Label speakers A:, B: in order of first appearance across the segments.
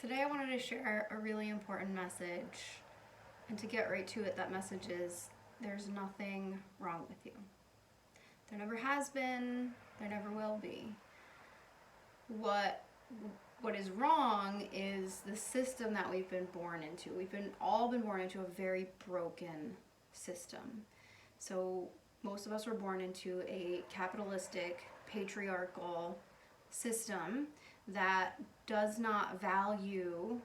A: Today I wanted to share a really important message, and to get right to it, that message is there's nothing wrong with you. There never has been, there never will be. What is wrong is the system that we've been born into. We've all been born into a very broken system. So most of us were born into a capitalistic, patriarchal system that does not value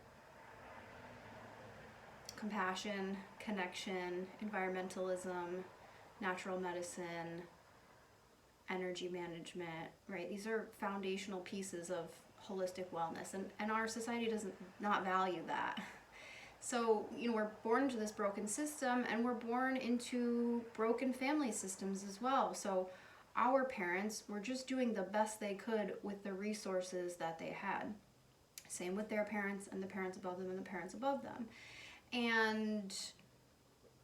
A: compassion, connection, environmentalism, natural medicine, energy management, right? These are foundational pieces of holistic wellness, and our society does not value that. So, we're born into this broken system, and we're born into broken family systems as well. So our parents were just doing the best they could with the resources that they had. Same with their parents and the parents above them and the parents above them. And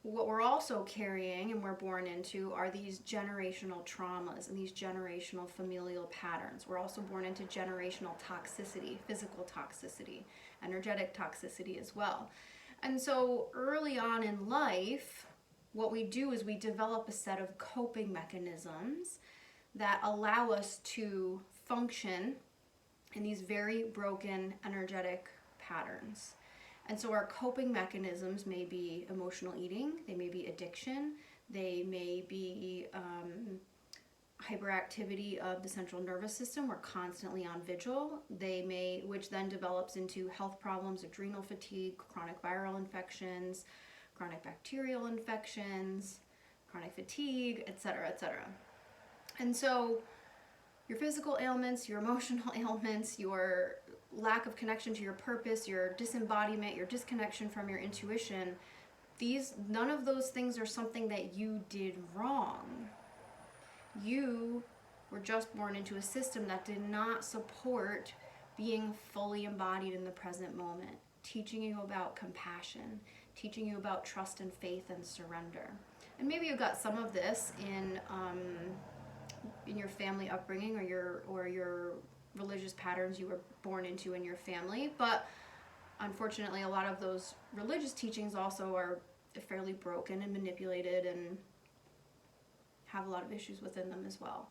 A: what we're also carrying and we're born into are these generational traumas and these generational familial patterns. We're also born into generational toxicity, physical toxicity, energetic toxicity as well. And so early on in life, what we do is we develop a set of coping mechanisms that allow us to function in these very broken energetic patterns. And so our coping mechanisms may be emotional eating, they may be addiction, they may be hyperactivity of the central nervous system. We're constantly on vigil. Which then develops into health problems, adrenal fatigue, chronic viral infections, chronic bacterial infections, chronic fatigue, etc., etc. And so your physical ailments, your emotional ailments, your lack of connection to your purpose, your disembodiment, your disconnection from your intuition, none of those things are something that you did wrong. You were just born into a system that did not support being fully embodied in the present moment, teaching you about compassion, teaching you about trust and faith and surrender. And maybe you got some of this in your family upbringing or your religious patterns you were born into in your family, but unfortunately a lot of those religious teachings also are fairly broken and manipulated and have a lot of issues within them as well.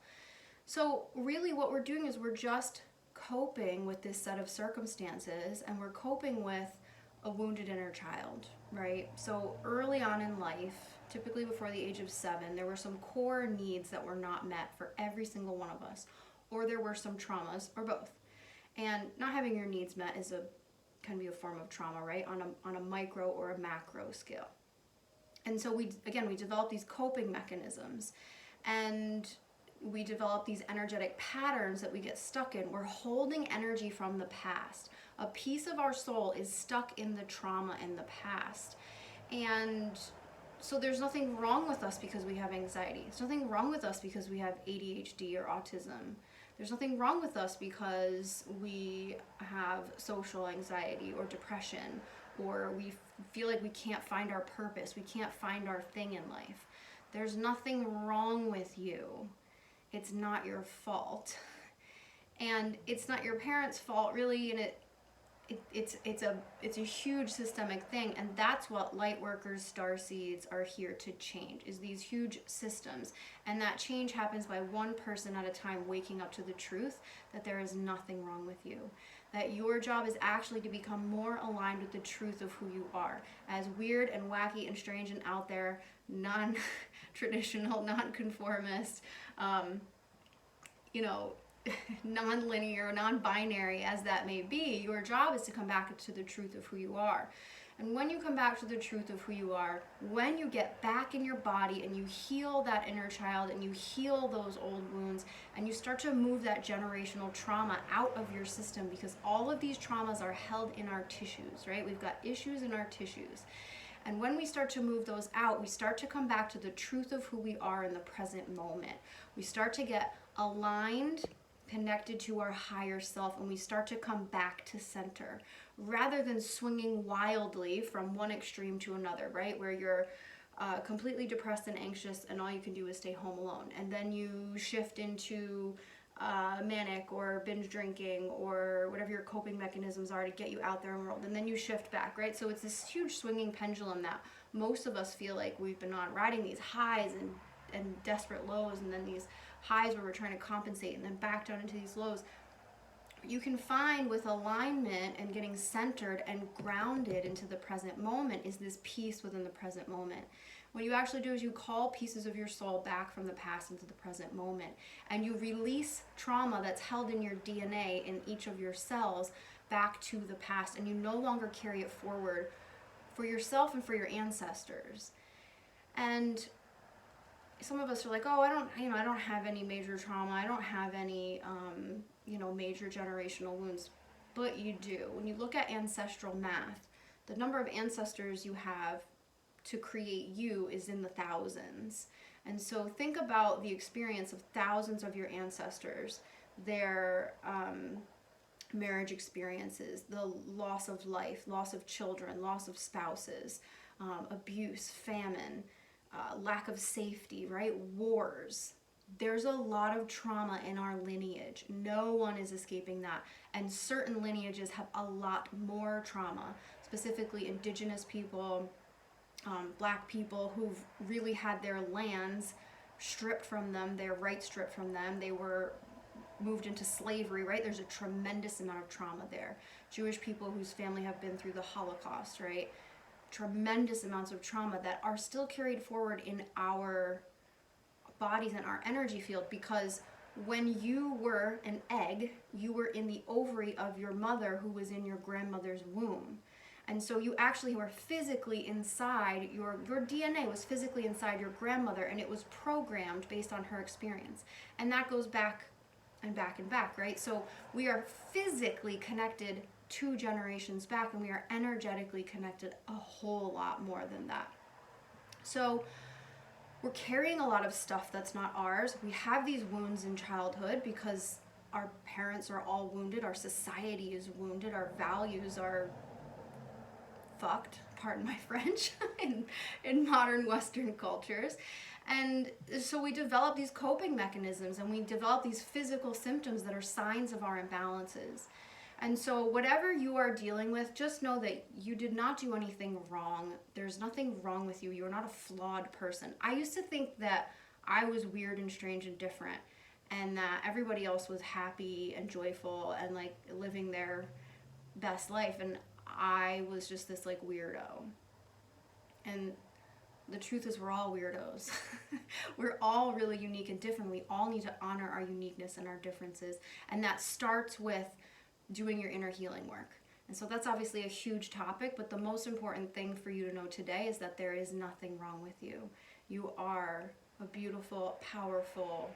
A: So really what we're doing is we're just coping with this set of circumstances, and we're coping with a wounded inner child, right? So early on in life, typically before the age of 7, there were some core needs that were not met for every single one of us, or there were some traumas, or both. And not having your needs met can be a form of trauma, right? On a micro or a macro scale. And so we develop these coping mechanisms, and we develop these energetic patterns that we get stuck in. We're holding energy from the past. A piece of our soul is stuck in the trauma in the past. And so there's nothing wrong with us because we have anxiety. There's nothing wrong with us because we have ADHD or autism. There's nothing wrong with us because we have social anxiety or depression, or we feel like we can't find our purpose, we can't find our thing in life. There's nothing wrong with you. It's not your fault. And it's not your parents' fault, really, and it's a huge systemic thing, and that's what light workers, starseeds are here to change, is these huge systems. And that change happens by one person at a time waking up to the truth that there is nothing wrong with you, that your job is actually to become more aligned with the truth of who you are. As weird and wacky and strange and out there, non-traditional, non-conformist, non-linear, non-binary as that may be, your job is to come back to the truth of who you are. And when you come back to the truth of who you are, when you get back in your body and you heal that inner child and you heal those old wounds and you start to move that generational trauma out of your system, because all of these traumas are held in our tissues, right? We've got issues in our tissues. And when we start to move those out, we start to come back to the truth of who we are in the present moment. We start to get aligned, connected to our higher self, and we start to come back to center rather than swinging wildly from one extreme to another, right? Where you're completely depressed and anxious and all you can do is stay home alone. And then you shift into manic or binge drinking or whatever your coping mechanisms are to get you out there in the world, and then you shift back, right? So it's this huge swinging pendulum that most of us feel like we've been on, riding these highs and desperate lows, and then these highs where we're trying to compensate and then back down into these lows. You can find with alignment and getting centered and grounded into the present moment is this peace within the present moment. What you actually do is you call pieces of your soul back from the past into the present moment, and you release trauma that's held in your DNA in each of your cells back to the past, and you no longer carry it forward for yourself and for your ancestors. And some of us are like, oh, I don't have any major trauma. I don't have any, major generational wounds. But you do. When you look at ancestral math, the number of ancestors you have to create you is in the thousands. And so think about the experience of thousands of your ancestors, their marriage experiences, the loss of life, loss of children, loss of spouses, abuse, famine, lack of safety, right? Wars. There's a lot of trauma in our lineage. No one is escaping that. And certain lineages have a lot more trauma, specifically indigenous people, black people who've really had their lands stripped from them, their rights stripped from them. They were moved into slavery, right? There's a tremendous amount of trauma there. Jewish people whose family have been through the Holocaust, right? Tremendous amounts of trauma that are still carried forward in our bodies and our energy field, because when you were an egg, you were in the ovary of your mother who was in your grandmother's womb. And so you actually were physically inside, your DNA was physically inside your grandmother, and it was programmed based on her experience. And that goes back and back and back, right? So we are physically connected 2 generations back, and we are energetically connected a whole lot more than that. So we're carrying a lot of stuff that's not ours. We have these wounds in childhood because our parents are all wounded, our society is wounded, our values are fucked, pardon my French, in modern Western cultures. And so we develop these coping mechanisms, and we develop these physical symptoms that are signs of our imbalances. And so whatever you are dealing with, just know that you did not do anything wrong. There's nothing wrong with you. You're not a flawed person. I used to think that I was weird and strange and different, and that everybody else was happy and joyful and like living their best life, and I was just this like weirdo. And the truth is, we're all weirdos. We're all really unique and different. We all need to honor our uniqueness and our differences, and that starts with doing your inner healing work. And so that's obviously a huge topic, but the most important thing for you to know today is that there is nothing wrong with you. You are a beautiful, powerful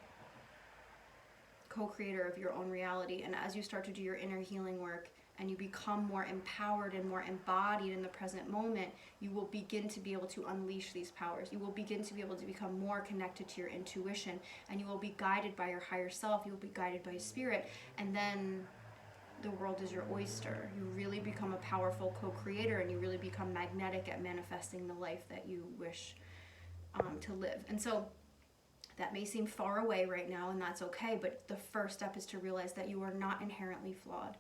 A: co-creator of your own reality. And as you start to do your inner healing work and you become more empowered and more embodied in the present moment, you will begin to be able to unleash these powers. You will begin to be able to become more connected to your intuition, and you will be guided by your higher self. You will be guided by spirit, and then the world is your oyster. You really become a powerful co-creator, and you really become magnetic at manifesting the life that you wish to live. And so that may seem far away right now, and that's okay, but the first step is to realize that you are not inherently flawed.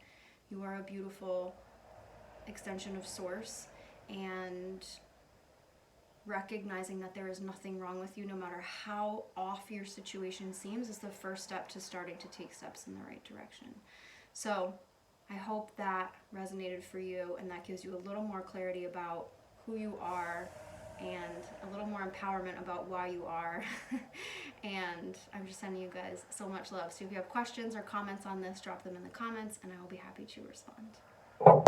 A: You are a beautiful extension of Source, and recognizing that there is nothing wrong with you, no matter how off your situation seems, is the first step to starting to take steps in the right direction. So I hope that resonated for you, and that gives you a little more clarity about who you are and a little more empowerment about why you are. And I'm just sending you guys so much love. So if you have questions or comments on this, drop them in the comments, and I will be happy to respond.